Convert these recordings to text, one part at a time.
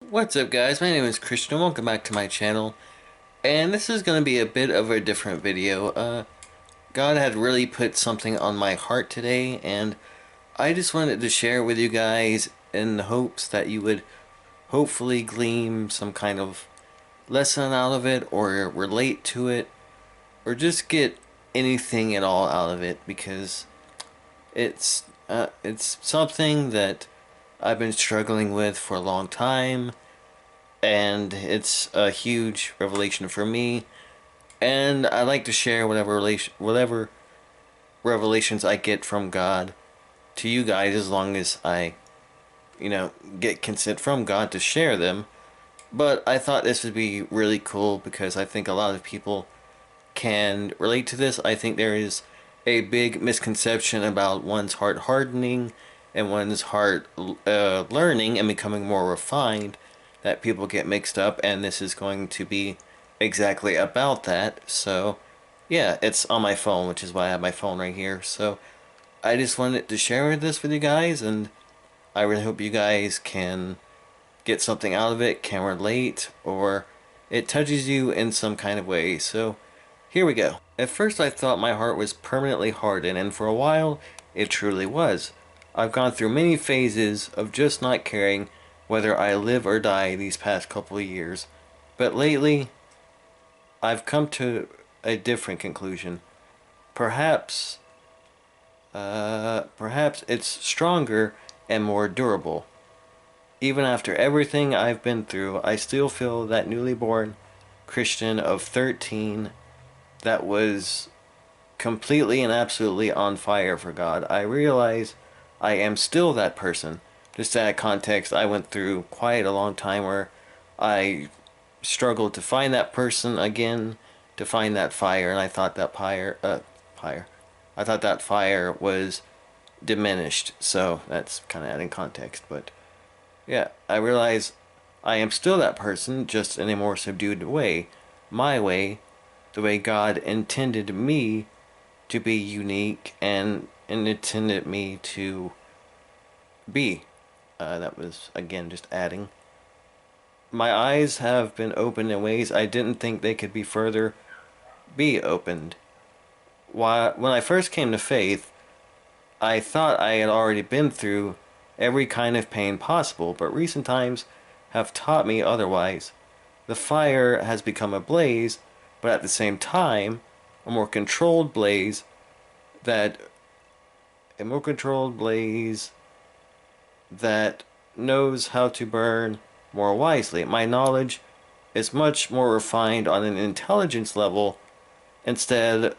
What's up guys, my name is Christian, welcome back to my channel, and this is going to be a bit of a different video. God had really put something on my heart today, and I just wanted to share it with you guys in the hopes that you would hopefully glean some kind of lesson out of it, or relate to it, or just get anything at all out of it, because it's something that I've been struggling with for a long time, and it's a huge revelation for me. And I like to share whatever revelations I get from God to you guys, as long as I, get consent from God to share them. But I thought this would be really cool because I think a lot of people can relate to this. I think there is a big misconception about one's heart hardening and one's heart learning and becoming more refined that people get mixed up, and this is going to be exactly about that. So, yeah, it's on my phone, which is why I have my phone right here. So, I just wanted to share this with you guys, and I really hope you guys can get something out of it, can relate, or it touches you in some kind of way. So, here we go. At first I thought my heart was permanently hardened, and for a while it truly was. I've gone through many phases of just not caring whether I live or die these past couple of years, but lately I've come to a different conclusion. Perhaps, perhaps it's stronger and more durable. Even after everything I've been through, I still feel that newly born Christian of 13 that was completely and absolutely on fire for God. I realize I am still that person. Just to add context, I went through quite a long time where I struggled to find that person again, to find that fire, and I thought that I thought that fire was diminished. So that's kind of adding context, but yeah, I realize I am still that person, just in a more subdued way. My way, the way God intended me to be unique and intended me to be. That was, again, just adding. My eyes have been opened in ways I didn't think they could be opened. When I first came to faith, I thought I had already been through every kind of pain possible, but recent times have taught me otherwise. The fire has become a blaze, but at the same time, a more controlled blaze that a more controlled blaze that knows how to burn more wisely. My knowledge is much more refined on an intelligence level instead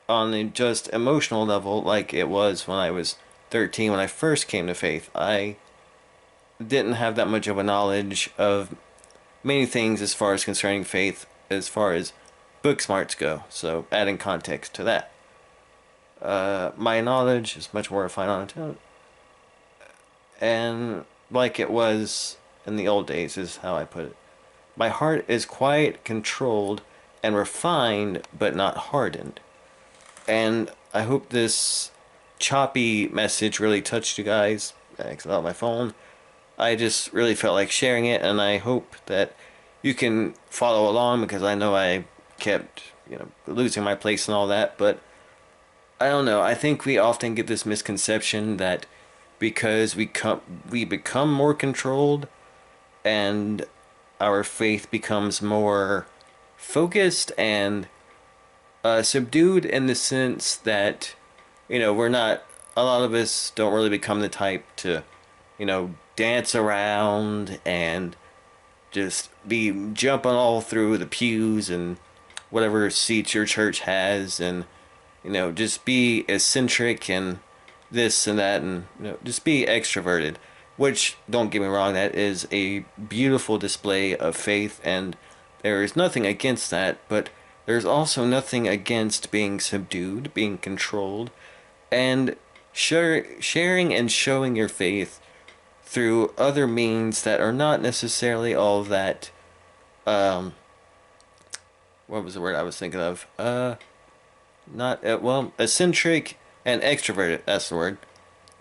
on a just emotional level, like it was when I was 13 when I first came to faith. I didn't have that much of a knowledge of many things as far as concerning faith, as far as book smarts go. So adding context to that. My knowledge is much more refined on it, and like it was in the old days is how I put it. My heart is quiet, controlled, and refined, but not hardened. And I hope this choppy message really touched you guys. Thanks about my phone. I just really felt like sharing it, and I hope that you can follow along, because I know I kept, losing my place and all that, but I don't know. I think we often get this misconception that because we become more controlled and our faith becomes more focused and subdued, in the sense that we're not, a lot of us don't really become the type to dance around and just be jumping all through the pews and whatever seats your church has, and just be eccentric and this and that, and just be extroverted. Which, don't get me wrong, that is a beautiful display of faith, and there is nothing against that, but there's also nothing against being subdued, being controlled, and sharing and showing your faith through other means that are not necessarily all that, um, what was the word I was thinking of? Not, well, eccentric and extroverted, that's the word.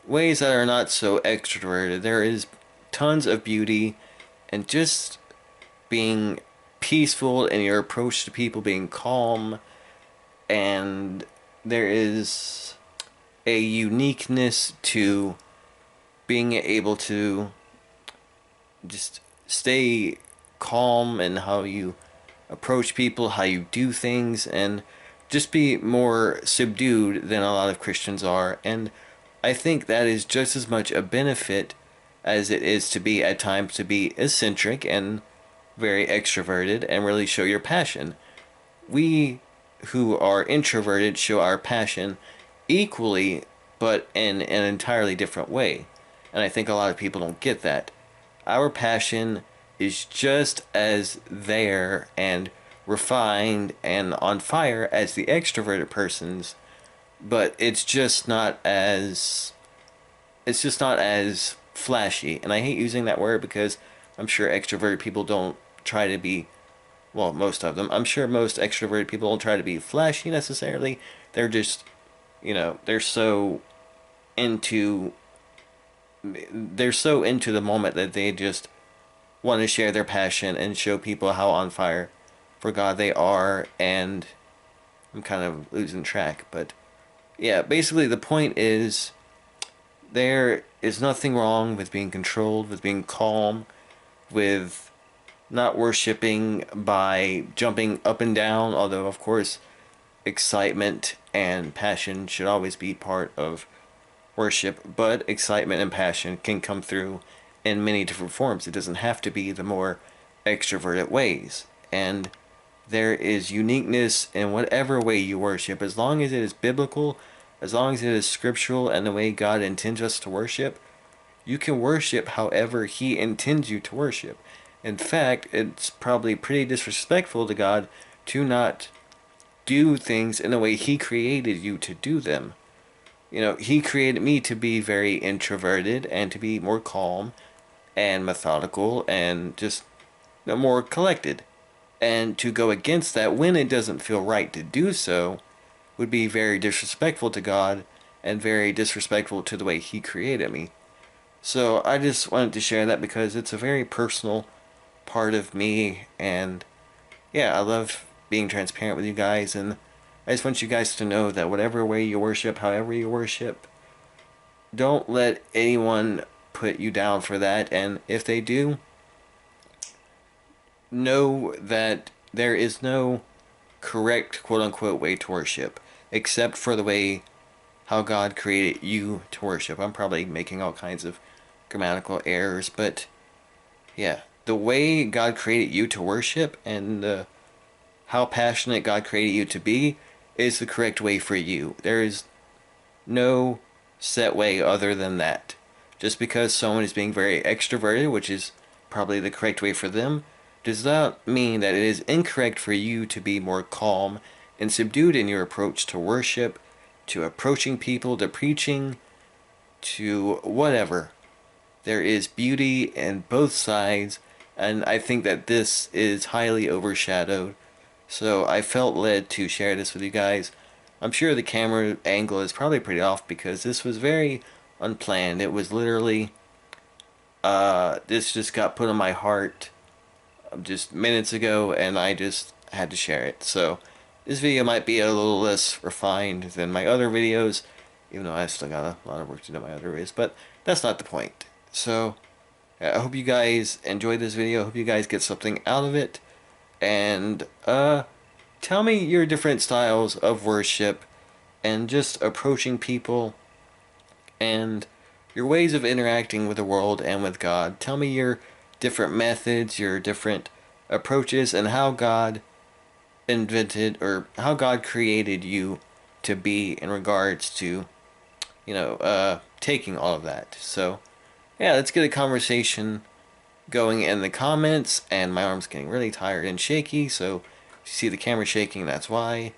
Ways that are not so extroverted. There is tons of beauty and just being peaceful in your approach to people, being calm, and there is a uniqueness to being able to just stay calm in how you approach people, how you do things, and just be more subdued than a lot of Christians are. And I think that is just as much a benefit as it is to be at times to be eccentric and very extroverted and really show your passion. We who are introverted show our passion equally, but in an entirely different way. And I think a lot of people don't get that. Our passion is just as there and refined and on fire as the extroverted person's, but it's just not as flashy. And I hate using that word because I'm sure extroverted people don't try to be, well, most of them. I'm sure most extroverted people don't try to be flashy necessarily. They're just, they're so into the moment that they just want to share their passion and show people how on fire for God they are. And I'm kind of losing track, but yeah, basically the point is there is nothing wrong with being controlled, with being calm, with not worshiping by jumping up and down, although of course excitement and passion should always be part of worship, but excitement and passion can come through in many different forms. It doesn't have to be the more extroverted ways. And there is uniqueness in whatever way you worship, as long as it is biblical, as long as it is scriptural and the way God intends us to worship. You can worship however He intends you to worship. In fact, it's probably pretty disrespectful to God to not do things in the way He created you to do them. He created me to be very introverted and to be more calm and methodical and just more collected. And to go against that when it doesn't feel right to do so would be very disrespectful to God and very disrespectful to the way He created me. So I just wanted to share that because it's a very personal part of me, and yeah, I love being transparent with you guys, and I just want you guys to know that whatever way you worship, however you worship, don't let anyone put you down for that, and if they do, know that there is no correct quote-unquote way to worship, except for the way how God created you to worship. I'm probably making all kinds of grammatical errors, but yeah, the way God created you to worship and how passionate God created you to be is the correct way for you. There is no set way other than that. Just because someone is being very extroverted, which is probably the correct way for them, does not mean that it is incorrect for you to be more calm and subdued in your approach to worship, to approaching people, to preaching, to whatever. There is beauty in both sides, and I think that this is highly overshadowed. So I felt led to share this with you guys. I'm sure the camera angle is probably pretty off because this was very unplanned. It was literally, this just got put on my heart just minutes ago, and I just had to share it. So this video might be a little less refined than my other videos, even though I still got a lot of work to do in my other videos, but that's not the point. So I hope you guys enjoyed this video. I hope you guys get something out of it. And tell me your different styles of worship and just approaching people and your ways of interacting with the world and with God. Tell me your different methods, your different approaches, and how God invented or how God created you to be in regards to, taking all of that. So, yeah, let's get a conversation going in the comments, and my arm's getting really tired and shaky, so if you see the camera shaking, that's why.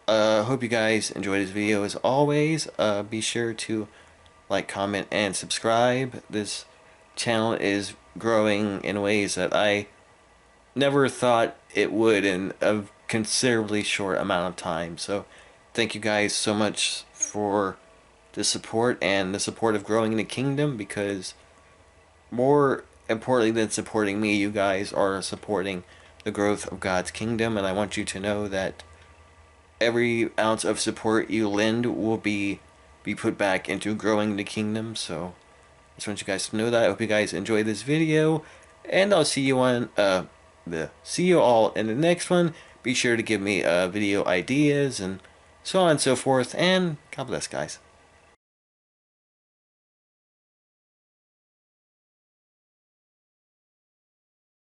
Hope you guys enjoyed this video as always. Be sure to like, comment, and subscribe. This channel is growing in ways that I never thought it would in a considerably short amount of time. So thank you guys so much for the support and the support of growing in the kingdom, because more importantly than supporting me, you guys are supporting the growth of God's kingdom, and I want you to know that every ounce of support you lend will be put back into growing the kingdom. So I just want you guys to know that. I hope you guys enjoyed this video, and I'll see you on see you all in the next one. Be sure to give me video ideas and so on and so forth, and God bless, guys.